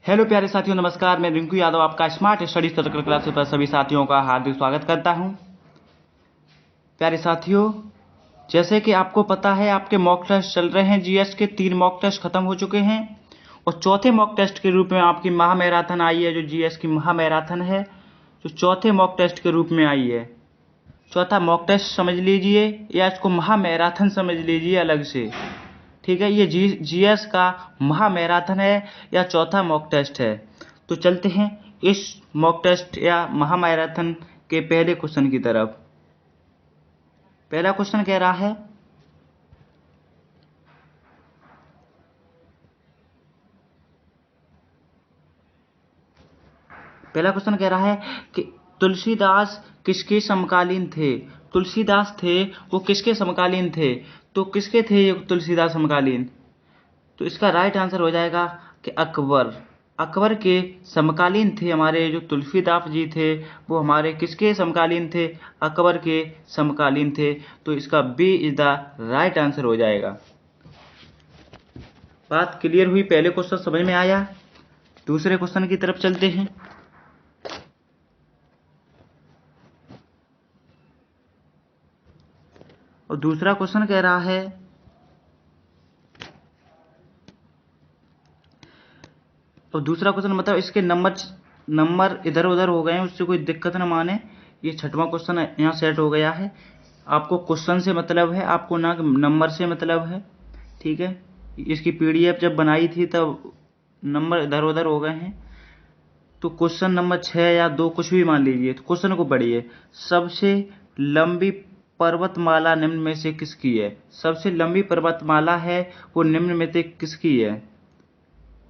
Hello प्यारे साथियों, नमस्कार। मैं रिंकू यादव आपका स्मार्ट स्टडी सर्कल क्लास पर सभी साथियों का हार्दिक स्वागत करता हूं। प्यारे साथियों, जैसे कि आपको पता है आपके मॉक टेस्ट चल रहे हैं। जीएस के 3 मॉक टेस्ट खत्म हो चुके हैं और चौथे मॉक टेस्ट के रूप में आपकी महा मैराथन आई है, जो जीएस की महा मैराथन है, जो चौथे मॉक टेस्ट के रूप में आई है। चौथा मॉक टेस्ट समझ लीजिए या इसको महा मैराथन समझ लीजिए अलग से, ठीक है। ये जीएस का महा मैराथन है या चौथा मॉक टेस्ट है। तो चलते हैं इस मॉक टेस्ट या महा मैराथन के पहले क्वेश्चन की तरफ। पहला क्वेश्चन कह रहा है कि तुलसीदास किसके समकालीन थे। तुलसीदास थे वो किसके समकालीन थे? तो किसके थे ये तुलसीदास समकालीन? तो इसका राइट आंसर हो जाएगा कि अकबर। अकबर के समकालीन थे हमारे जो तुलसीदास जी थे, वो हमारे किसके समकालीन थे? अकबर के समकालीन थे। तो इसका B is the right answer हो जाएगा। बात क्लियर हुई? पहले क्वेश्चन समझ में आया। दूसरे क्वेश्चन की तरफ चलते हैं। और दूसरा क्वेश्चन कह रहा है मतलब इसके नंबर इधर उधर हो गए हैं, उससे कोई दिक्कत ना माने। ये छठवां क्वेश्चन यहाँ सेट हो गया है। आपको क्वेश्चन से मतलब है, आपको ना नंबर से मतलब है, ठीक है। इसकी पीडीएफ जब बनाई थी तब नंबर इधर उधर हो गए हैं। तो क्वेश्चन नंबर 6 या 2 कुछ भी मान लीजिए। तो क्वेश्चन को पढ़िए। सबसे लंबी पर्वतमाला निम्न में से किसकी है? सबसे लंबी पर्वतमाला है वो निम्न में से किसकी है?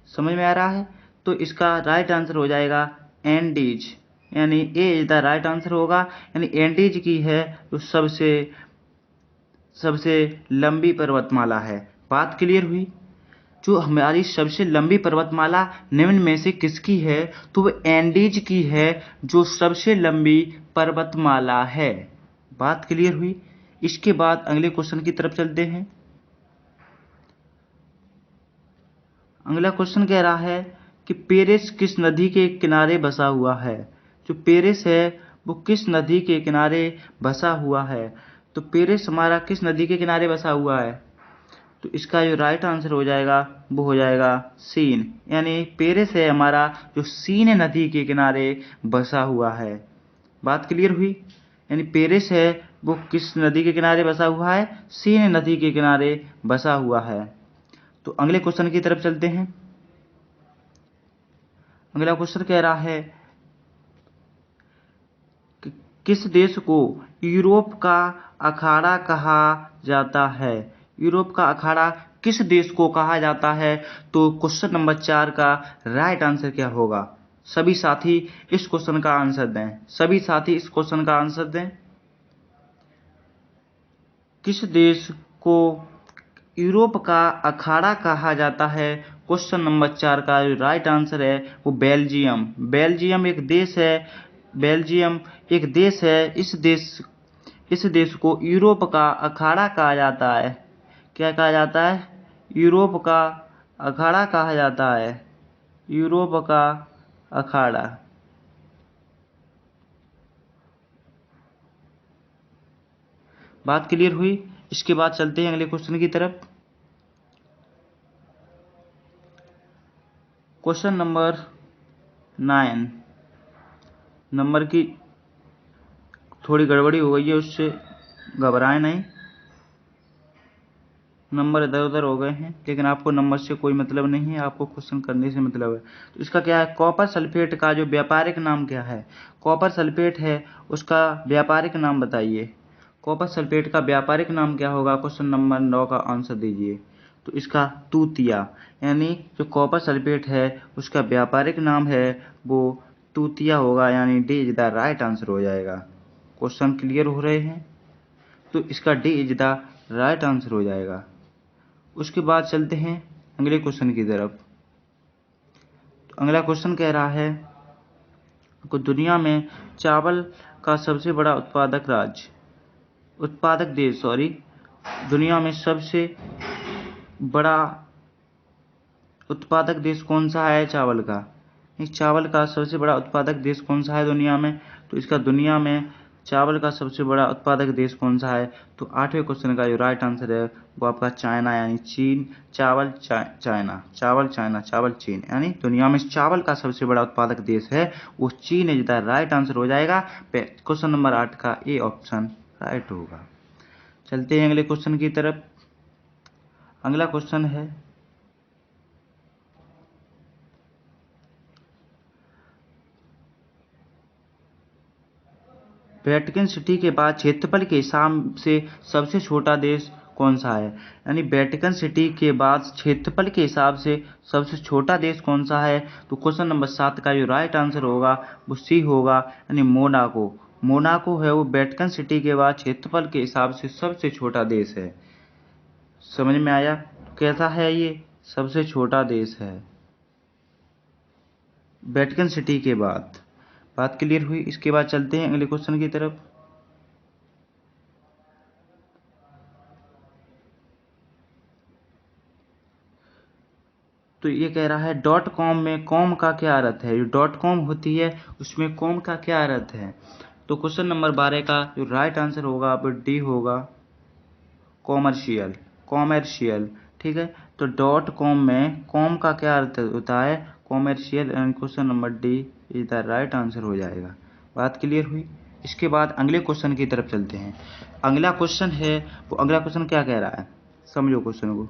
समझ में आ रहा है? तो इसका राइट आंसर हो जाएगा एंडीज, यानी ए इज द राइट आंसर होगा। यानी एंडीज की है जो सबसे लंबी पर्वतमाला है। बात क्लियर हुई? जो हमारी सबसे लंबी पर्वतमाला निम्न में से किसकी है? तो वो एंडीज की है, जो सबसे लंबी पर्वतमाला है। बात क्लियर हुई? इसके बाद अगले क्वेश्चन की तरफ चलते हैं। अगला क्वेश्चन कह रहा है कि पेरिस किस नदी के किनारे बसा हुआ है? जो पेरिस है वो किस नदी के किनारे बसा हुआ है? तो पेरिस हमारा किस नदी के किनारे बसा हुआ है? तो इसका जो राइट आंसर हो जाएगा वो हो जाएगा सीन। यानी पेरिस है हमारा जो सीन नदी के किनारे बसा हुआ है। बात क्लियर हुई? यानी पेरिस है वो किस नदी के किनारे बसा हुआ है? सीन नदी के किनारे बसा हुआ है। तो अगले क्वेश्चन की तरफ चलते हैं। अगला क्वेश्चन कह रहा है कि किस देश को यूरोप का अखाड़ा कहा जाता है? यूरोप का अखाड़ा किस देश को कहा जाता है? तो क्वेश्चन नंबर 4 का राइट आंसर क्या होगा? सभी साथी इस क्वेश्चन का आंसर दें। सभी साथी इस क्वेश्चन का आंसर दें। किस देश को यूरोप का अखाड़ा कहा जाता है? क्वेश्चन नंबर 4 का जो राइट आंसर है वो बेल्जियम। बेल्जियम एक देश है। बेल्जियम एक देश है। इस देश को यूरोप का अखाड़ा कहा जाता है। क्या कहा जाता है? यूरोप का अखाड़ा कहा जाता है। यूरोप का अखाड़ा। बात क्लियर हुई? इसके बाद चलते हैं अगले क्वेश्चन की तरफ। Question number 9। नंबर की थोड़ी गड़बड़ी हो गई है, उससे घबराएं नहीं। नंबर इधर उधर हो गए हैं, लेकिन आपको नंबर से कोई मतलब नहीं है, आपको क्वेश्चन करने से मतलब है। तो इसका क्या है? कॉपर सल्फेट का जो व्यापारिक नाम क्या है? कॉपर सल्फेट है, उसका व्यापारिक नाम बताइए। कॉपर सल्फेट का व्यापारिक नाम क्या होगा? क्वेश्चन नंबर 9 का आंसर दीजिए। तो इसका तूतिया, यानी जो कॉपर सल्फेट है उसका व्यापारिक नाम है वो तूतिया होगा। यानी D is the right answer हो जाएगा। क्वेश्चन क्लियर हो रहे हैं? तो इसका D is the right answer हो जाएगा। उसके बाद चलते हैं अगले क्वेश्चन की तरफ। तो अगला क्वेश्चन कह रहा है कि दुनिया में चावल का सबसे बड़ा उत्पादक देश दुनिया में सबसे बड़ा उत्पादक देश कौन सा है चावल का? इस चावल का सबसे बड़ा उत्पादक देश कौन सा है दुनिया में? तो इसका दुनिया में चावल का सबसे बड़ा उत्पादक देश कौन सा है? तो 8वें क्वेश्चन का जो राइट आंसर है वो आपका चाइना यानी चीन। चावल चाइना, चावल चाइना, चावल चीन, यानी दुनिया में चावल का सबसे बड़ा उत्पादक देश है वो चीन है। जितना राइट आंसर हो जाएगा क्वेश्चन नंबर 8 का ए ऑप्शन राइट होगा। चलते हैं अगले क्वेश्चन की तरफ। अगला क्वेश्चन है वेटिकन सिटी के बाद क्षेत्रफल के हिसाब से सबसे छोटा देश कौन सा है? यानी वेटिकन सिटी के बाद क्षेत्रफल के हिसाब से सबसे छोटा देश कौन सा है? तो क्वेश्चन नंबर 7 का जो राइट आंसर होगा वो सी होगा, यानी मोनाको। मोनाको है वो वेटिकन सिटी के बाद क्षेत्रफल के हिसाब से सबसे छोटा देश है। समझ में आया? कैसा है ये? सबसे छोटा देश है वेटिकन सिटी के बाद। बात क्लियर हुई? इसके बाद चलते हैं अगले क्वेश्चन की तरफ। तो ये कह रहा है डॉट कॉम में कॉम का क्या अर्थ है? जो डॉट कॉम होती है उसमें कॉम का क्या अर्थ है? तो क्वेश्चन नंबर 12 का जो राइट आंसर होगा वो डी होगा, कॉमर्शियल, कॉमर्शियल। ठीक है, तो डॉट कॉम में कॉम का क्या अर्थ होता है? Commercial, and question number D is the right answer हो जाएगा। बात क्लियर हुई? इसके बाद अगले क्वेश्चन की तरफ चलते हैं। अगला क्वेश्चन है वो, अगला क्वेश्चन क्या कह रहा है समझो क्वेश्चन को।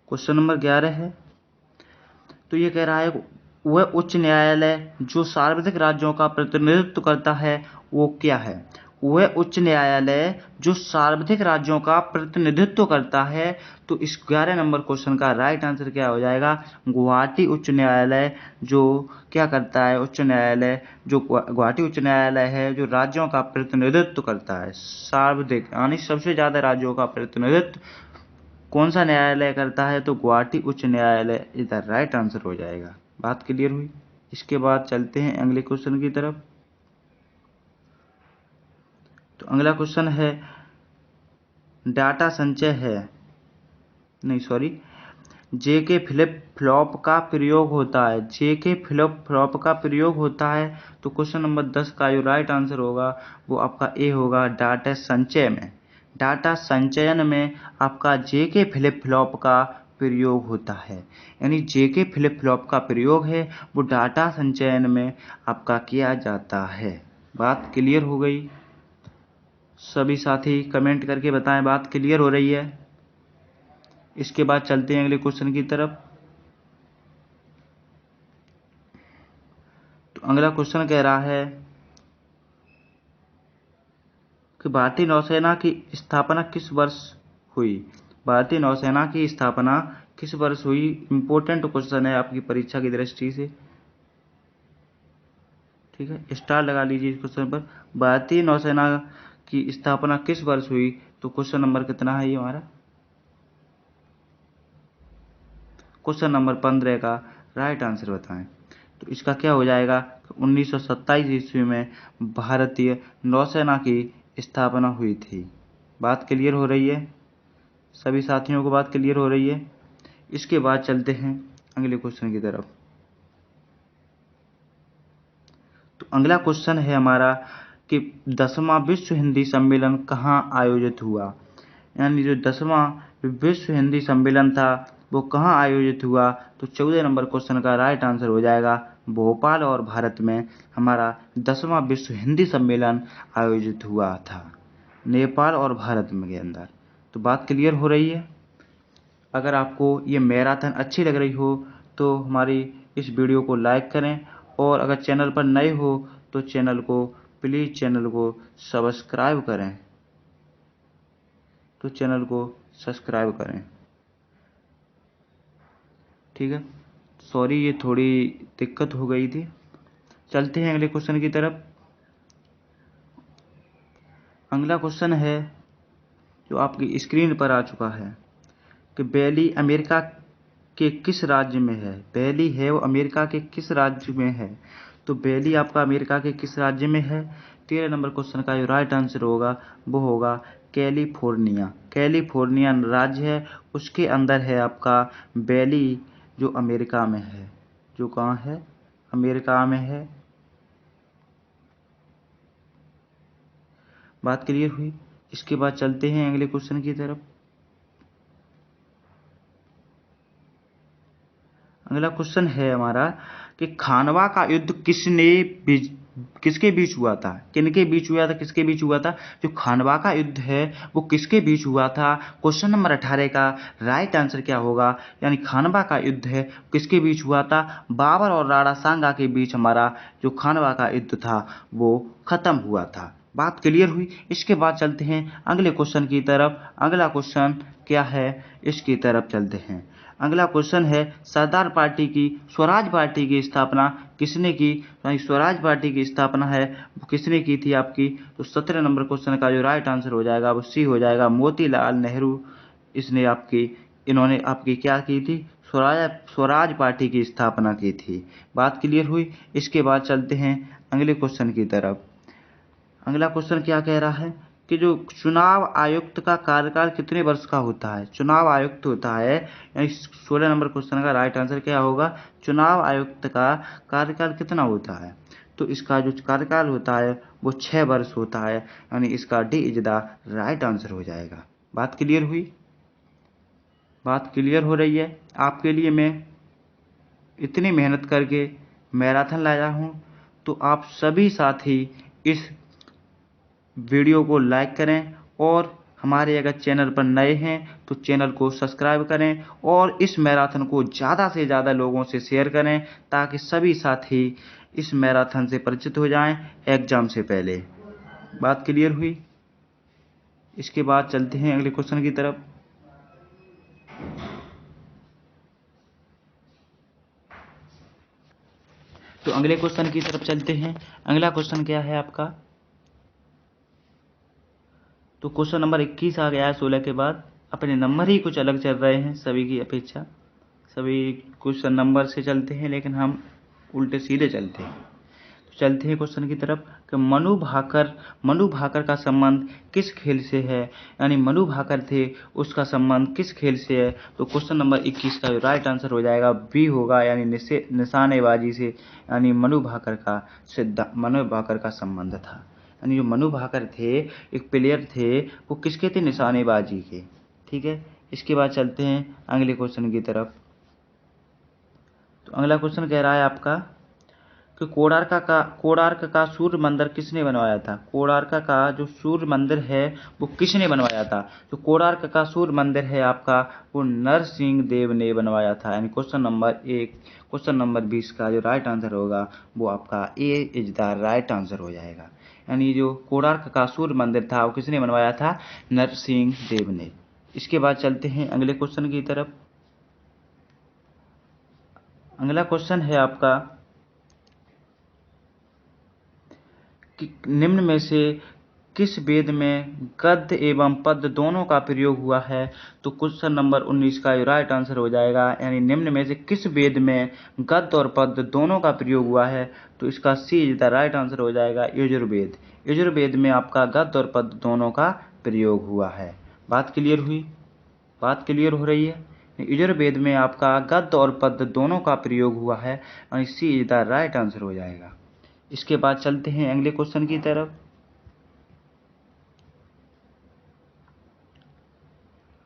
क्वेश्चन नंबर 11 है। तो ये कह रहा है वह उच्च न्यायालय जो सार्वत्रिक राज्यों का प्रतिनिधित्व करता है वो क्या है? वह उच्च न्यायालय जो सार्वत्रिक राज्यों का प्रतिनिधित्व करता है। तो इस 11 नंबर क्वेश्चन का राइट आंसर क्या हो जाएगा? गुवाहाटी उच्च न्यायालय जो क्या करता है? उच्च न्यायालय जो गुवाहाटी उच्च न्यायालय है जो राज्यों का प्रतिनिधित्व करता है, सार्वत्रिक यानी सबसे ज्यादा राज्यों का प्रतिनिधित्व कौन सा न्यायालय करता है? तो गुवाहाटी उच्च न्यायालय इज द राइट आंसर हो जाएगा। बात क्लियर हुई? इसके बाद चलते हैं अगले क्वेश्चन की तरफ। तो अगला क्वेश्चन है डाटा संचय है, नहीं सॉरी, जेके फ्लिप फ्लॉप का प्रयोग होता है। जेके फ्लिप फ्लॉप का प्रयोग होता है। तो क्वेश्चन नंबर 10 का जो राइट आंसर होगा वो आपका ए होगा, डाटा संचय में, डाटा संचयन में आपका जेके फ्लिप फ्लॉप का प्रयोग होता है। यानी जेके फ्लिप फ्लॉप का प्रयोग है वो डाटा संचयन में आपका किया जाता है। बात क्लियर हो गई? सभी साथी कमेंट करके बताएं बात क्लियर हो रही है। इसके बाद चलते हैं अगले क्वेश्चन की तरफ। तो अगला क्वेश्चन कह रहा है कि भारतीय नौसेना की स्थापना किस वर्ष हुई? भारतीय नौसेना की स्थापना किस वर्ष हुई? इंपॉर्टेंट क्वेश्चन है आपकी परीक्षा की दृष्टि से। ठीक है, स्टार लगा लीजिए इस क्वेश्चन पर। भारतीय नौसेना की स्थापना किस वर्ष हुई? तो क्वेश्चन नंबर कितना है ये हमारा? क्वेश्चन नंबर 15 का राइट आंसर बताएं। तो इसका क्या हो जाएगा? 1927 ईस्वी में भारतीय नौसेना की स्थापना हुई थी। बात क्लियर हो रही है? सभी साथियों को बात क्लियर हो रही है? इसके बाद चलते हैं अगले क्वेश्चन की तरफ। तो अगला क्वेश्चन है हमारा कि 10वां विश्व हिंदी सम्मेलन कहाँ आयोजित हुआ? यानी जो 10वां विश्व हिंदी सम्मेलन था वो कहाँ आयोजित हुआ? तो 14 नंबर क्वेश्चन का राइट आंसर हो जाएगा भोपाल और भारत में हमारा 10वां विश्व हिंदी सम्मेलन आयोजित हुआ था, नेपाल और भारत में के अंदर। तो बात क्लियर हो रही है? अगर आपको ये मैराथन अच्छी लग रही हो तो हमारी इस वीडियो को लाइक करें, और अगर चैनल पर नए हो तो चैनल को प्लीज़ चैनल को सब्सक्राइब करें। तो चैनल को सब्सक्राइब करें। ठीक है, सॉरी ये थोड़ी दिक्कत हो गई थी। चलते हैं अगले क्वेश्चन की तरफ। अगला क्वेश्चन है जो आपकी स्क्रीन पर आ चुका है कि बैली अमेरिका के किस राज्य में है? बैली है वो अमेरिका के किस राज्य में है? तो बैली आपका अमेरिका के किस राज्य में है? 13 नंबर क्वेश्चन का जो राइट आंसर होगा वो होगा कैलिफोर्निया। कैलिफोर्निया राज्य है उसके अंदर है आपका वैली, जो अमेरिका में है, जो कहाँ है, अमेरिका में है। बात क्लियर हुई। इसके बाद चलते हैं अगले क्वेश्चन की तरफ। अगला क्वेश्चन है हमारा कि खानवा का युद्ध किसके बीच हुआ था, किनके बीच हुआ था, किसके बीच हुआ था। जो खानवा का युद्ध है वो किसके बीच हुआ था। क्वेश्चन नंबर 18 का राइट आंसर क्या होगा, यानी खानवा का युद्ध है किसके बीच हुआ था, बाबर और राणा सांगा के बीच हमारा जो खानवा का युद्ध था वो खत्म हुआ था। बात क्लियर हुई। इसके बाद चलते हैं अगले क्वेश्चन की तरफ। अगला क्वेश्चन क्या है, इसकी तरफ चलते हैं। अगला क्वेश्चन है सरदार पार्टी की, स्वराज पार्टी की स्थापना किसने की। स्वराज पार्टी की स्थापना है वो किसने की थी आपकी। तो 17 नंबर क्वेश्चन का जो राइट आंसर हो जाएगा वो सी हो जाएगा, मोतीलाल नेहरू। इन्होंने आपकी क्या की थी, स्वराज पार्टी की स्थापना की थी। बात क्लियर हुई। इसके बाद चलते हैं अगले क्वेश्चन की तरफ। अगला क्वेश्चन क्या कह रहा है कि जो चुनाव आयुक्त का कार्यकाल कितने वर्ष का होता है। चुनाव आयुक्त होता है, यानी 16 नंबर क्वेश्चन का राइट आंसर क्या होगा, चुनाव आयुक्त का कार्यकाल कितना होता है। तो इसका जो कार्यकाल होता है वो 6 वर्ष होता है, यानी इसका D is the right answer हो जाएगा। बात क्लियर हुई। बात क्लियर हो रही है। आपके लिए मैं इतनी मेहनत करके मैराथन लाया हूँ, तो आप सभी साथी इस वीडियो को लाइक करें और हमारे अगर चैनल पर नए हैं तो चैनल को सब्सक्राइब करें और इस मैराथन को ज़्यादा से ज़्यादा लोगों से शेयर करें ताकि सभी साथी इस मैराथन से परिचित हो जाएं एग्ज़ाम से पहले। बात क्लियर हुई। इसके बाद चलते हैं अगले क्वेश्चन की तरफ। तो अगले क्वेश्चन की तरफ चलते हैं। अगला क्वेश्चन क्या है आपका, तो क्वेश्चन नंबर 21 आ गया है 16 के बाद। अपने नंबर ही कुछ अलग चल रहे हैं सभी की अपेक्षा। सभी क्वेश्चन नंबर से चलते हैं लेकिन हम उल्टे सीधे चलते हैं। तो चलते हैं क्वेश्चन की तरफ कि मनु भाकर का संबंध किस खेल से है, यानी मनु भाकर थे उसका संबंध किस खेल से है। तो क्वेश्चन नंबर 21 का जो राइट आंसर हो जाएगा बी होगा, यानी निशानेबाजी से, यानी मनु भाकर का संबंध था। यानी जो मनु भाकर थे एक प्लेयर थे, वो किसके थे, निशानेबाजी के। ठीक है। इसके बाद चलते हैं अगले क्वेश्चन की तरफ। तो अगला क्वेश्चन कह रहा है आपका कि कोणार्क का सूर्य मंदिर किसने बनवाया था। कोणार्क का जो सूर्य मंदिर है वो किसने बनवाया था। जो कोणार्क का सूर्य मंदिर है आपका वो नरसिंह देव ने बनवाया था। यानी क्वेश्चन नंबर 20 का जो राइट आंसर होगा वो आपका ए इज द राइट आंसर हो जाएगा। यानी जो कोणार्क का सूर्य मंदिर था वो किसने बनवाया था, नरसिंह देव ने। इसके बाद चलते हैं अगले क्वेश्चन की तरफ। अगला क्वेश्चन है आपका कि निम्न में से किस वेद में गद्य एवं पद्य दोनों का प्रयोग हुआ है। तो क्वेश्चन नंबर 19 का राइट आंसर हो जाएगा, यानी निम्न में से किस वेद में गद्य और पद्य दोनों का प्रयोग हुआ है। तो इसका सी इज द राइट आंसर हो जाएगा, यजुर्वेद। यजुर्वेद में आपका गद्य और पद्य दोनों का प्रयोग हुआ है। बात क्लियर हुई। बात क्लियर हो रही है। यजुर्वेद में आपका गद्य और पद्य दोनों का प्रयोग हुआ है, यानी सी इज द राइट आंसर हो जाएगा। इसके बाद चलते हैं अगले क्वेश्चन की तरफ।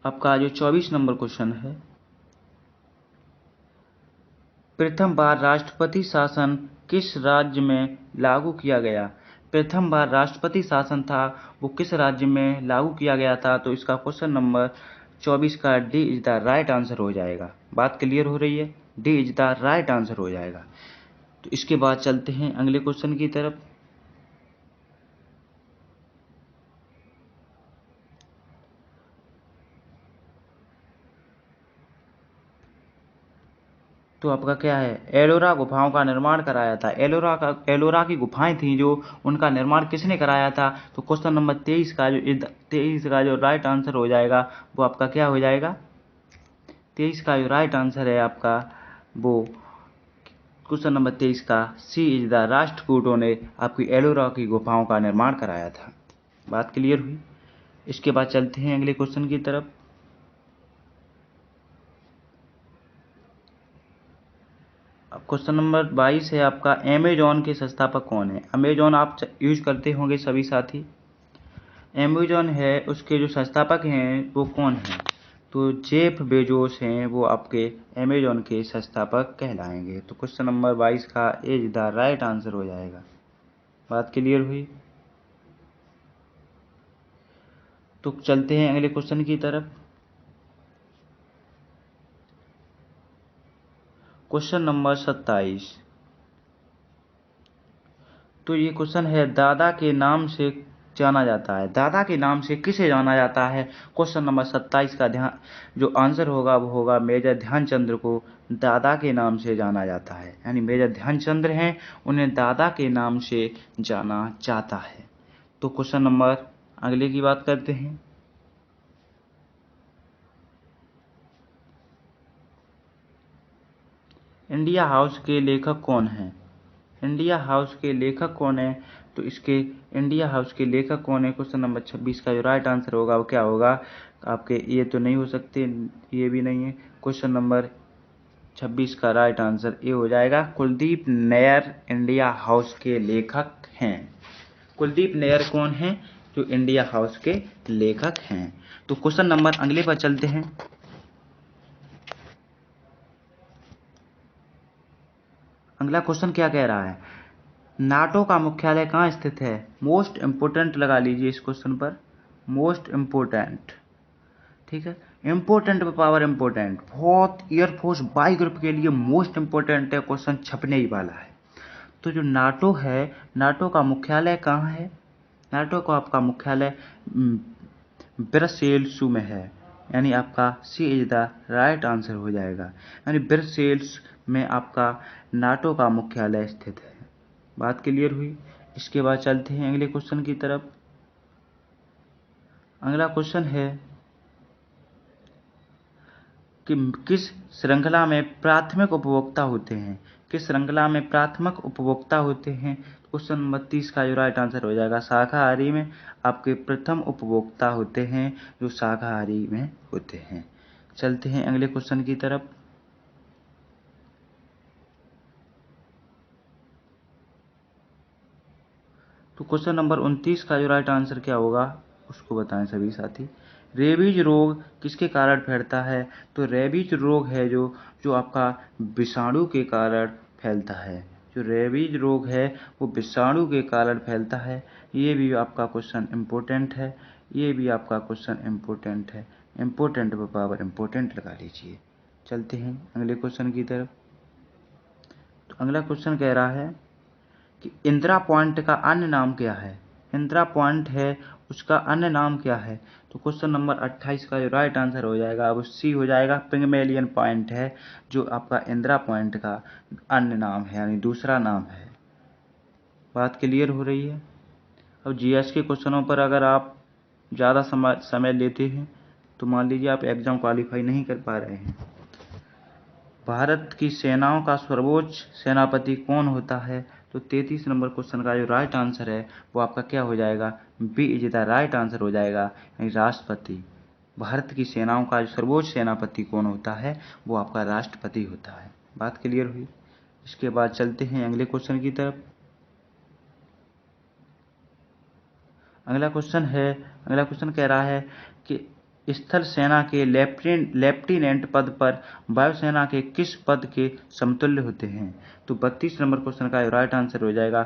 आपका जो 24 नंबर क्वेश्चन है, प्रथम बार राष्ट्रपति शासन किस राज्य में लागू किया गया। प्रथम बार राष्ट्रपति शासन था वो किस राज्य में लागू किया गया था। तो इसका क्वेश्चन नंबर 24 का D is the right answer हो जाएगा। बात क्लियर हो रही है। D is the right answer हो जाएगा। तो इसके बाद चलते हैं अगले क्वेश्चन की तरफ। तो आपका क्या है, एलोरा गुफाओं का निर्माण कराया था। एलोरा की गुफाएं थी जो, उनका निर्माण किसने कराया था। तो क्वेश्चन नंबर 23 का जो राइट आंसर हो जाएगा वो आपका क्या हो जाएगा, 23 का जो राइट आंसर है आपका वो क्वेश्चन नंबर 23 का सी इज द राष्ट्रकूटों ने आपकी एलोरा की गुफाओं का निर्माण कराया था। बात क्लियर हुई। इसके बाद चलते हैं अगले क्वेश्चन की तरफ। क्वेश्चन नंबर 22 है आपका, अमेजॉन के संस्थापक कौन है? अमेजॉन आप यूज करते होंगे सभी साथी। अमेजॉन है, उसके जो संस्थापक हैं वो कौन हैं? तो जेफ बेजोस हैं, वो आपके अमेजॉन के संस्थापक कहलाएंगे। तो क्वेश्चन नंबर 22 का इज द राइट आंसर हो जाएगा। बात क्लियर हुई? तो चलते हैं अगले क्वेश्चन की तरफ। Question number 27। तो ये क्वेश्चन है, दादा के नाम से जाना जाता है। दादा के नाम से किसे जाना जाता है? क्वेश्चन नंबर 27 का ध्यान जो आंसर होगा वो होगा मेजर ध्यानचंद्र को दादा के नाम से जाना जाता है। यानी मेजर ध्यानचंद्र हैं, उन्हें दादा के नाम से जाना जाता है। तो क्वेश्चन नंबर अगले की बात करते हैं। इंडिया हाउस के लेखक कौन हैं? इंडिया हाउस के लेखक कौन है? तो इसके इंडिया हाउस के लेखक कौन है? क्वेश्चन नंबर 26 का जो राइट आंसर होगा वो क्या होगा आपके? ये तो नहीं हो सकते, ये भी नहीं है। क्वेश्चन नंबर 26 का राइट आंसर ये हो जाएगा, कुलदीप नैयर इंडिया हाउस के लेखक हैं। कुलदीप नैयर कौन है? जो इंडिया हाउस के लेखक हैं। तो क्वेश्चन नंबर अगले पर चलते हैं। अगला क्वेश्चन क्या कह रहा है? नाटो का मुख्यालय कहाँ स्थित है? मोस्ट इम्पोर्टेंट लगा लीजिए इस क्वेश्चन पर, मोस्ट इम्पोर्टेंट। ठीक है, इम्पोर्टेंट पे पावर इम्पोर्टेंट, बहुत एयरफोर्स बाई ग्रुप के लिए मोस्ट इम्पोर्टेंट है, क्वेश्चन छपने ही वाला है। तो जो नाटो है, नाटो का मुख्यालय कहाँ है? नाटो का आपका मुख्यालय ब्रसेल्स में है। यानी आपका सी इज द राइट आंसर हो जाएगा। यानी ब्रसेल्स में आपका नाटो का मुख्यालय स्थित है। बात क्लियर हुई? इसके बाद चलते हैं अगले क्वेश्चन की तरफ। अगला क्वेश्चन है कि किस श्रृंखला में प्राथमिक उपभोक्ता होते हैं? किस श्रृंखला में प्राथमिक उपभोक्ता होते हैं? क्वेश्चन नंबर 30 का जो राइट आंसर हो जाएगा, शाकाहारी में आपके प्रथम उपभोक्ता होते हैं, जो शाकाहारी में होते हैं। चलते हैं अगले क्वेश्चन की तरफ। तो क्वेश्चन नंबर 29 का जो राइट आंसर क्या होगा उसको बताएं सभी साथी। रेबीज रोग किसके कारण फैलता है? तो रेबीज रोग है जो जो आपका विषाणु के कारण फैलता है। जो रेबीज रोग है वो विषाणु के कारण फैलता है। ये भी आपका क्वेश्चन इम्पोर्टेंट है, ये भी आपका क्वेश्चन इम्पोर्टेंट है। इम्पोर्टेंट पर पावर इम्पोर्टेंट लगा लीजिए। चलते हैं अगले क्वेश्चन की तरफ। तो अगला क्वेश्चन कह रहा है कि इंदिरा पॉइंट का अन्य नाम क्या है? इंदिरा पॉइंट है, उसका अन्य नाम क्या है? तो क्वेश्चन नंबर 28 का जो राइट आंसर हो जाएगा वो सी हो जाएगा, पिग्मेलियन पॉइंट है जो आपका इंदिरा पॉइंट का अन्य नाम है, यानी दूसरा नाम है। बात क्लियर हो रही है? अब जीएस के क्वेश्चनों पर अगर आप ज़्यादा समय लेते हैं तो मान लीजिए आप एग्जाम क्वालिफाई नहीं कर पा रहे हैं। भारत की सेनाओं का सर्वोच्च सेनापति कौन होता है? तो 33 नंबर क्वेश्चन का जो राइट आंसर है वो आपका क्या हो जाएगा? B is the right answer हो जाएगा, यानी राष्ट्रपति। भारत की सेनाओं का जो सर्वोच्च सेनापति कौन होता है? वो आपका राष्ट्रपति होता है। बात क्लियर हुई? इसके बाद चलते हैं अगले क्वेश्चन की तरफ। अगला क्वेश्चन कह रहा है कि स्थल सेना के लेफ्टिनेंट पद पर वायुसेना के किस पद के समतुल्य होते हैं? तो 32 नंबर क्वेश्चन का राइट आंसर हो जाएगा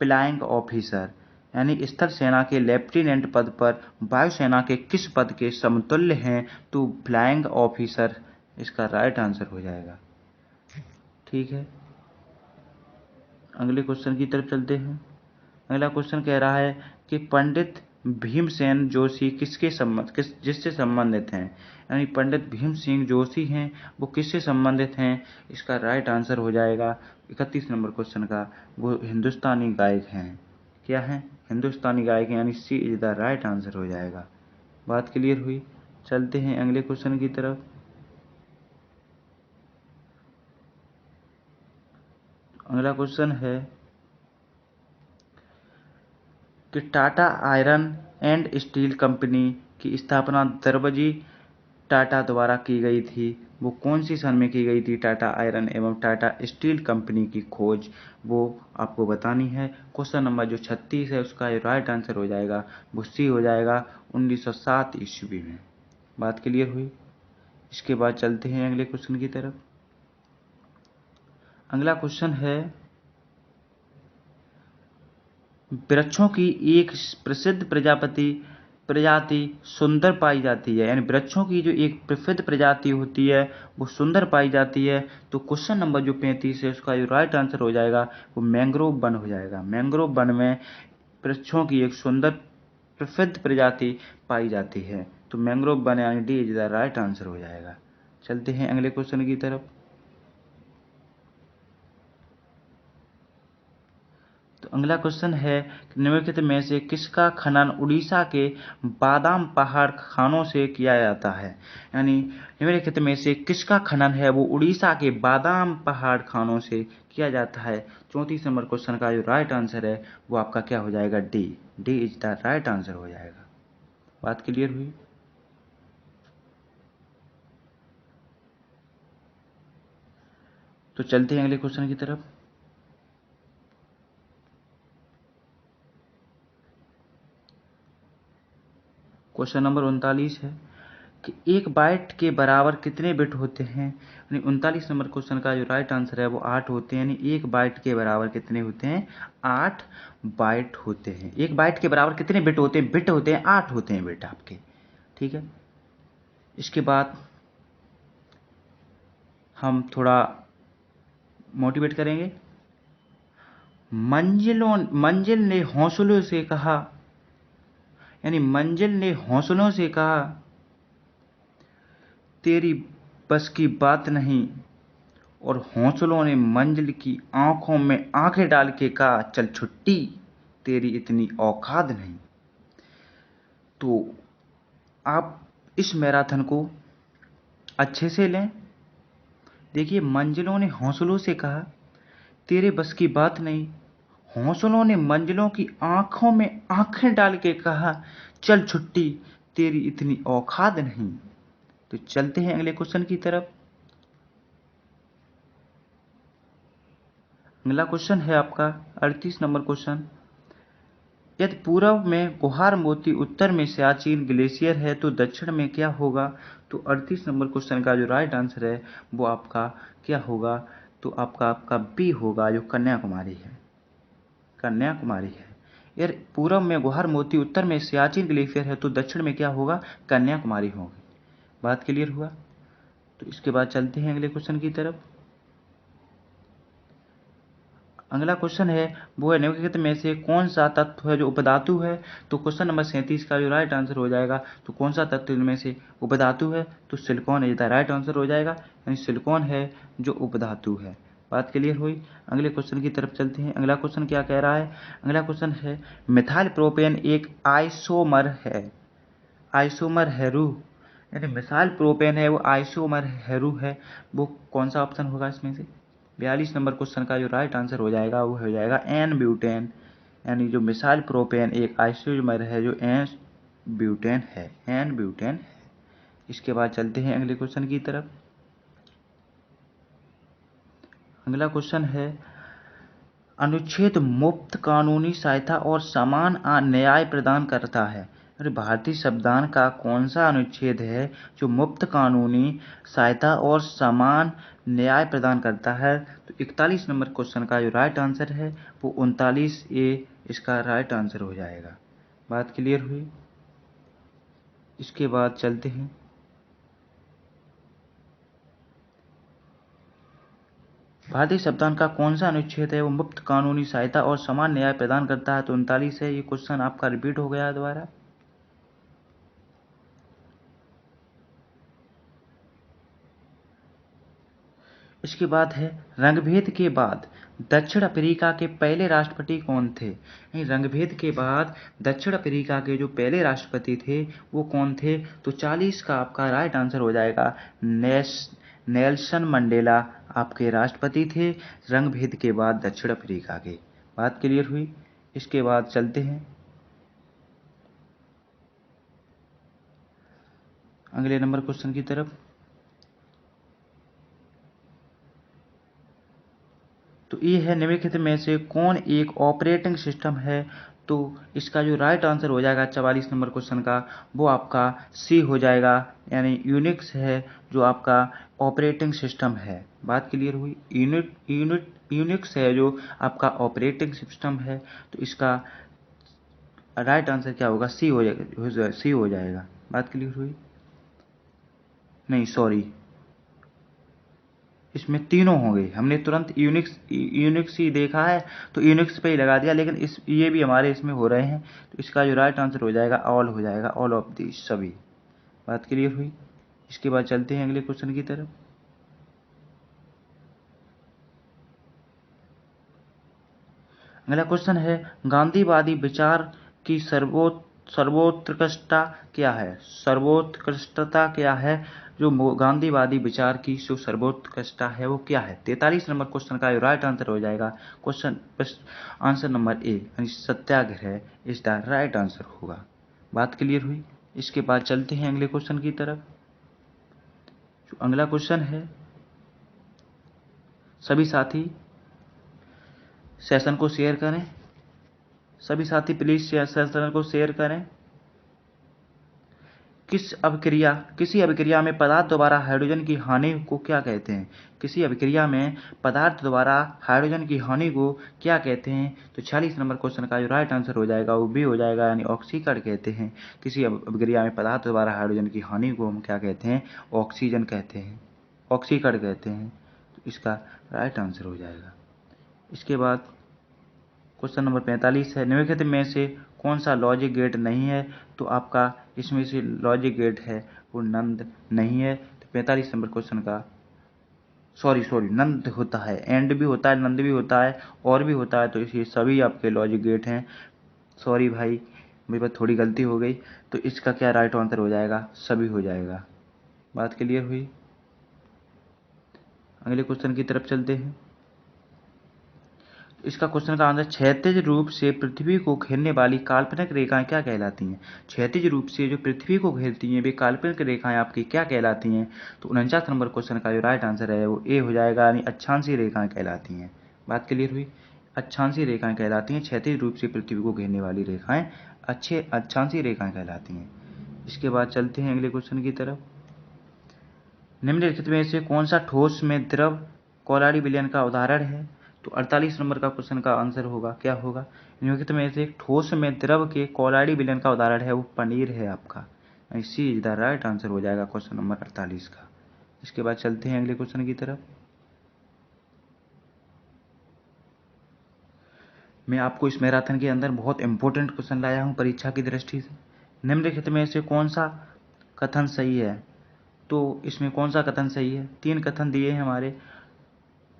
फ्लाइंग ऑफिसर। यानी स्थल सेना के लेफ्टिनेंट पद पर वायुसेना के किस पद के समतुल्य हैं? तो फ्लाइंग ऑफिसर इसका राइट आंसर हो जाएगा। ठीक है, अगले क्वेश्चन की तरफ चलते हैं। अगला क्वेश्चन कह रहा है कि पंडित भीमसेन जोशी जिससे संबंधित हैं? यानी पंडित भीम सिंह जोशी हैं, वो किससे संबंधित हैं? इसका राइट आंसर हो जाएगा 31 नंबर क्वेश्चन का, वो हिंदुस्तानी गायक हैं। क्या हैं? हिंदुस्तानी गायक हैं, यानी सी इज द राइट आंसर हो जाएगा। बात क्लियर हुई? चलते हैं अगले क्वेश्चन की तरफ। अगला क्वेश्चन है कि Tata iron and steel company की स्थापना दरबजी टाटा द्वारा की गई थी। वो कौन सी सन में की गई थी? टाटा आयरन एवं टाटा स्टील कंपनी की खोज वो आपको बतानी है। क्वेश्चन नंबर जो 36 है उसका राइट आंसर हो जाएगा, वो सी हो जाएगा 1907 ईस्वी में। बात क्लियर हुई? इसके बाद चलते हैं अगले क्वेश्चन की तरफ। अगला क्वेश्चन है, वृक्षों की एक प्रसिद्ध प्रजाति सुंदर पाई जाती है, यानी वृक्षों की जो एक प्रसिद्ध प्रजाति होती है वो सुंदर पाई जाती है। तो क्वेश्चन नंबर जो 35 है उसका जो राइट आंसर हो जाएगा वो मैंग्रोव वन हो जाएगा। मैंग्रोव वन में वृक्षों की एक सुंदर प्रसिद्ध प्रजाति पाई जाती है। तो मैंग्रोव वन यानी D is the right answer हो जाएगा। चलते हैं अगले क्वेश्चन की तरफ। तो अगला क्वेश्चन है, निम्नलिखित में से किसका खनन उड़ीसा के बादाम पहाड़ खानों से किया जाता है? यानी निम्नलिखित में से किसका खनन है वो उड़ीसा के बादाम पहाड़ खानों से किया जाता है? 34 नंबर क्वेश्चन का जो राइट आंसर है वो आपका क्या हो जाएगा? D. D is the right answer हो जाएगा। बात क्लियर हुई? तो चलते हैं अगले क्वेश्चन की तरफ। क्वेश्चन नंबर 39 है कि एक बाइट के बराबर कितने बिट होते हैं? यानी 39 नंबर क्वेश्चन का जो राइट आंसर है वो 8 होते हैं। यानी एक बाइट के बराबर कितने होते हैं? 8 बाइट होते हैं। एक बाइट के बराबर कितने बिट होते हैं? बिट होते हैं 8 होते हैं बिट आपके। ठीक है, इसके बाद हम थोड़ा मोटिवेट करेंगे। मंजिल ने हौसलों से कहा, यानी मंजिल ने हौसलों से कहा तेरी बस की बात नहीं, और हौसलों ने मंजिल की आंखों में आंखें डाल के कहा चल छुट्टी, तेरी इतनी औकात नहीं। तो आप इस मैराथन को अच्छे से लें। देखिए, मंजिलों ने हौसलों से कहा तेरे बस की बात नहीं, हौसलों ने मंजिलों की आंखों में आंखें डाल के कहा चल छुट्टी, तेरी इतनी औकात नहीं। तो चलते हैं अगले क्वेश्चन की तरफ। अगला क्वेश्चन है आपका 38 नंबर क्वेश्चन। यदि पूर्व में गुहार मोती, उत्तर में सियाचिन ग्लेशियर है तो दक्षिण में क्या होगा? तो 38 नंबर क्वेश्चन का जो राइट आंसर है वो आपका क्या होगा? तो आपका बी होगा, जो कन्याकुमारी है। कन्याकुमारी है। यार, पूर्व में गुहार मोती, उत्तर में सियाचिन ग्लेशियर है तो दक्षिण में क्या होगा? कन्याकुमारी होगी। बात क्लियर हुआ? तो इसके बाद चलते हैं अगले क्वेश्चन की तरफ। अगला क्वेश्चन है वो है, निम्नलिखित में से कौन सा तत्व है जो उपधातु है? तो क्वेश्चन नंबर 37 का जो राइट आंसर हो जाएगा, तो कौन सा तत्व इनमें से उपधातु है? तो silicon is the right answer हो जाएगा, यानी सिलिकॉन है जो उपधातु है। बात क्लियर हुई? अगले क्वेश्चन की तरफ चलते हैं। अगला क्वेश्चन क्या कह रहा है? अगला क्वेश्चन है, मिथाइल प्रोपेन एक आइसोमर है। आइसोमर हेरू, यानी मिथाइल प्रोपेन है वो आइसोमर हेरू है। वो कौन सा ऑप्शन होगा इसमें से? 42 नंबर क्वेश्चन का जो राइट आंसर हो जाएगा वो हो जाएगा एन ब्यूटेन, यानी जो मिसाइल प्रोपेन एक आइसोमर है जो एन ब्यूटेन है। एन ब्यूटेन है। इसके बाद चलते हैं अगले क्वेश्चन की तरफ। अगला क्वेश्चन है, अनुच्छेद मुफ्त कानूनी सहायता और समान न्याय प्रदान करता है। अरे, भारतीय संविधान का कौन सा अनुच्छेद है जो मुफ्त कानूनी सहायता और समान न्याय प्रदान करता है? तो 41 नंबर क्वेश्चन का जो राइट आंसर है वो 39A इसका राइट आंसर हो जाएगा। बात क्लियर हुई? इसके बाद चलते हैं। भारतीय संविधान का कौन सा अनुच्छेद है वो मुफ्त कानूनी सहायता और समान न्याय प्रदान करता है? तो 39 है। ये क्वेश्चन आपका रिपीट हो गया दोबारा। इसके बाद है, रंगभेद के बाद दक्षिण अफ्रीका के पहले राष्ट्रपति कौन थे? रंगभेद के बाद दक्षिण अफ्रीका के जो पहले राष्ट्रपति थे वो कौन थे? तो 40 का आपका राइट आंसर हो जाएगा, नेल्सन मंडेला आपके राष्ट्रपति थे रंगभेद के बाद दक्षिण अफ्रीका के। बात क्लियर हुई? इसके बाद चलते हैं। अगले नंबर क्वेश्चन की तरफ। तो ये है निम्नलिखित में से कौन एक ऑपरेटिंग सिस्टम है। तो इसका जो राइट आंसर हो जाएगा 44 नंबर क्वेश्चन का, वो आपका सी हो जाएगा, यानी यूनिक्स है जो आपका ऑपरेटिंग सिस्टम है। बात क्लियर हुई। यूनिक्स है जो आपका ऑपरेटिंग सिस्टम है, तो इसका राइट आंसर क्या होगा, सी हो जाएगा, सी हो जाएगा। बात क्लियर हुई। नहीं सॉरी, इसमें तीनों होंगे, हमने तुरंत यूनिक्स ही देखा है तो यूनिक्स पे ही लगा दिया, लेकिन ये भी हमारे इसमें हो रहे हैं, तो इसका जो राइट आंसर हो जाएगा ऑल हो जाएगा, ऑल ऑफ दी सभी। बात क्लियर हुई। इसके बाद चलते हैं अगले क्वेश्चन की तरफ। अगला क्वेश्चन है गांधीवादी विचार की सर्वोत्कृष्टता क्या है। सर्वोत्कृष्टता क्या है, जो गांधीवादी विचार की जो सर्वोत्कृष्टता है वो क्या है। 43 नंबर क्वेश्चन का राइट आंसर हो जाएगा क्वेश्चन आंसर नंबर ए, यानी सत्याग्रह इसका राइट आंसर होगा। बात क्लियर हुई। इसके बाद चलते हैं अगले क्वेश्चन की तरफ। जो अगला क्वेश्चन है, सभी साथी सेशन को शेयर करें, सभी साथी प्लीज सेशन को शेयर करें। किसी अभिक्रिया में पदार्थ द्वारा हाइड्रोजन की हानि को क्या कहते हैं। किसी अभिक्रिया में पदार्थ द्वारा हाइड्रोजन की हानि को क्या कहते हैं। तो 46 नंबर क्वेश्चन का जो राइट आंसर हो जाएगा वो बी हो जाएगा, यानी ऑक्सीकरण कहते हैं। किसी अभिक्रिया में पदार्थ द्वारा हाइड्रोजन की हानि को हम क्या कहते हैं, ऑक्सीजन कहते हैं, ऑक्सीकरण कहते हैं। तो इसका राइट आंसर हो जाएगा। इसके बाद क्वेश्चन नंबर 45 है निम्नलिखित में से कौन सा लॉजिक गेट नहीं है। तो आपका इसमें से लॉजिक गेट है वो नंद नहीं है। तो 45 नंबर क्वेश्चन का सॉरी नंद होता है, एंड भी होता है, नंद भी होता है, और भी होता है, तो ये सभी आपके लॉजिक गेट हैं। सॉरी भाई, मेरे पास थोड़ी गलती हो गई। तो इसका क्या राइट आंसर हो जाएगा, सभी हो जाएगा। बात क्लियर हुई। अगले क्वेश्चन की तरफ चलते हैं। इसका क्वेश्चन का आंसर क्षैतिज रूप से पृथ्वी को घेरने वाली काल्पनिक रेखाएं क्या कहलाती हैं। क्षैतिज रूप से जो पृथ्वी को घेरती हैं वे काल्पनिक रेखाएं आपकी क्या कहलाती हैं। तो 49 नंबर क्वेश्चन का जो राइट आंसर है वो ए हो जाएगा, यानी अक्षांशीय रेखाएं कहलाती हैं। बात क्लियर हुई। अक्षांशीय रेखाएं कहलाती हैं, क्षैतिज रूप से पृथ्वी को घेरने वाली रेखाएं अक्षांशीय रेखाएं कहलाती हैं। इसके बाद चलते हैं अगले क्वेश्चन की तरफ। निम्नलिखित में से कौन सा ठोस में द्रव कोलाडी विलयन का उदाहरण है। तो 48 नंबर का क्वेश्चन का आंसर होगा, क्या होगा, निम्नलिखित में से एक ठोस में द्रव के कोलाडी विलयन का उदाहरण है वो पनीर है आपका। सी इज द राइट आंसर हो जाएगा क्वेश्चन नंबर 48 का। इसके बाद चलते हैं अगले क्वेश्चन की तरफ। मैं आपको इस मैराथन के अंदर बहुत इंपॉर्टेंट क्वेश्चन लाया हूँ परीक्षा की दृष्टि से। निम्नलिखित में से कौन सा कथन सही है। तो इसमें कौन सा कथन सही है, 3 कथन दिए हैं हमारे।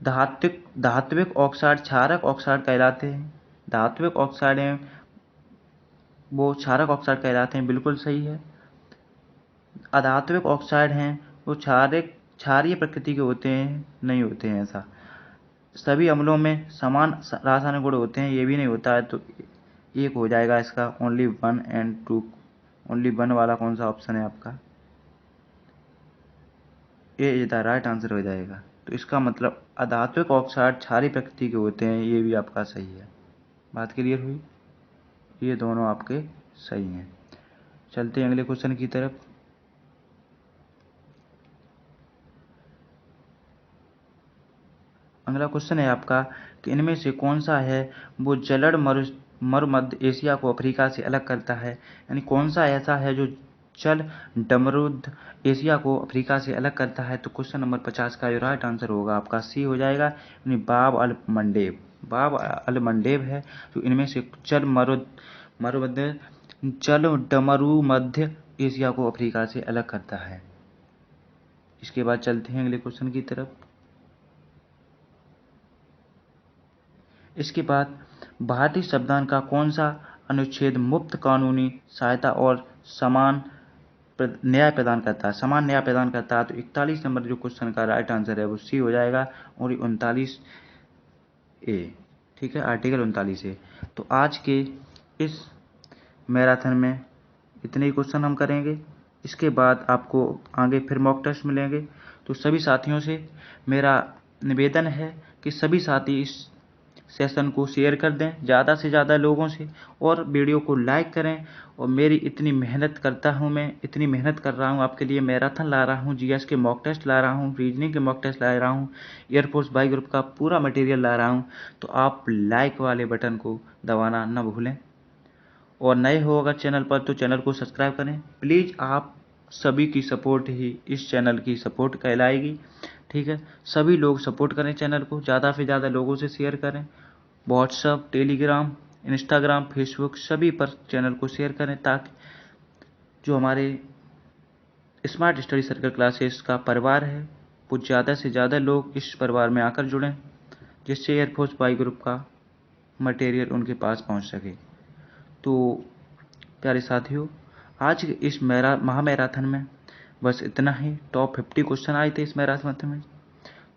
धात्विक ऑक्साइड क्षारक ऑक्साइड कहलाते हैं। धात्विक ऑक्साइड हैं वो क्षारक ऑक्साइड कहलाते हैं, बिल्कुल सही है। अधात्विक ऑक्साइड हैं वो क्षारीय प्रकृति के होते हैं, नहीं होते हैं ऐसा। सभी अम्लों में समान रासायनिक गुण होते हैं, ये भी नहीं होता है। तो एक हो जाएगा इसका ओनली 1 एंड 2। ओनली 1 वाला कौन सा ऑप्शन है आपका, ए इज द राइट आंसर हो जाएगा। तो इसका मतलब अधात्विक ऑक्साइड क्षारीय प्रकृति के होते हैं, ये भी आपका सही है। बात क्लियर हुई। ये दोनों आपके सही हैं। चलते हैं अगले क्वेश्चन की तरफ। अगला क्वेश्चन है आपका कि इनमें से कौन सा है वो जलड़ मरुमध्य एशिया को अफ्रीका से अलग करता है। यानी कौन सा ऐसा है जो जल डमरुद एशिया को अफ्रीका से अलग करता है। तो क्वेश्चन नंबर 50 का जो राइट आंसर होगा आपका सी हो जाएगा, यानी बाब अल मंडेब है जो इनमें से जल डमरू मध्य एशिया को अफ्रीका से अलग करता है। इसके बाद चलते हैं अगले क्वेश्चन की तरफ। इसके बाद भारतीय संविधान का कौन सा अनुच्छेद मुफ्त कानूनी सहायता और समान न्याय प्रदान करता है, समान न्याय प्रदान करता है। तो 41 नंबर जो क्वेश्चन का राइट आंसर है वो सी हो जाएगा, और 39 ए, ठीक है, आर्टिकल 39 ए। तो आज के इस मैराथन में इतने ही क्वेश्चन हम करेंगे। इसके बाद आपको आगे फिर मॉक टेस्ट मिलेंगे। तो सभी साथियों से मेरा निवेदन है कि सभी साथी इस सेशन को शेयर कर दें ज़्यादा से ज़्यादा लोगों से, और वीडियो को लाइक करें। और मेरी इतनी मेहनत करता हूँ, मैं इतनी मेहनत कर रहा हूँ आपके लिए, मैराथन ला रहा हूँ, जीएस के मॉक टेस्ट ला रहा हूँ, रीजनिंग के मॉक टेस्ट ला रहा हूँ, एयरफोर्स बाई ग्रुप का पूरा मटेरियल ला रहा हूँ। तो आप लाइक वाले बटन को दबाना न भूलें, और नए हो अगर चैनल पर तो चैनल को सब्सक्राइब करें प्लीज़। आप सभी की सपोर्ट ही इस चैनल की सपोर्ट कहलाएगी, ठीक है। सभी लोग सपोर्ट करें चैनल को, ज़्यादा से ज़्यादा लोगों से शेयर करें। व्हाट्सअप, टेलीग्राम, इंस्टाग्राम, फेसबुक सभी पर चैनल को शेयर करें, ताकि जो हमारे स्मार्ट स्टडी सर्कल क्लासेस का परिवार है वो ज़्यादा से ज़्यादा लोग इस परिवार में आकर जुड़ें, जिससे एयरफोर्स बाई ग्रुप का मटेरियल उनके पास पहुंच सके। तो प्यारे साथियों, आज के इस महामैराथन में बस इतना ही। टॉप 50 क्वेश्चन आए थे इस मैराथन में।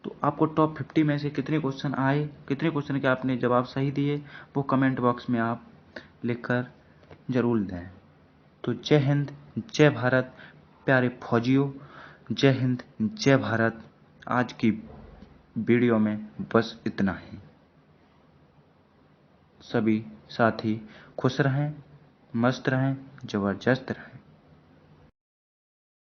तो आपको टॉप 50 में से कितने क्वेश्चन आए, कितने क्वेश्चन के आपने जवाब सही दिए, वो कमेंट बॉक्स में आप लिखकर ज़रूर दें। तो जय हिंद, जय भारत प्यारे फौजियों, जय हिंद, जय भारत। आज की वीडियो में बस इतना ही। सभी साथी खुश रहें, मस्त रहें, ज़बरदस्त रहें।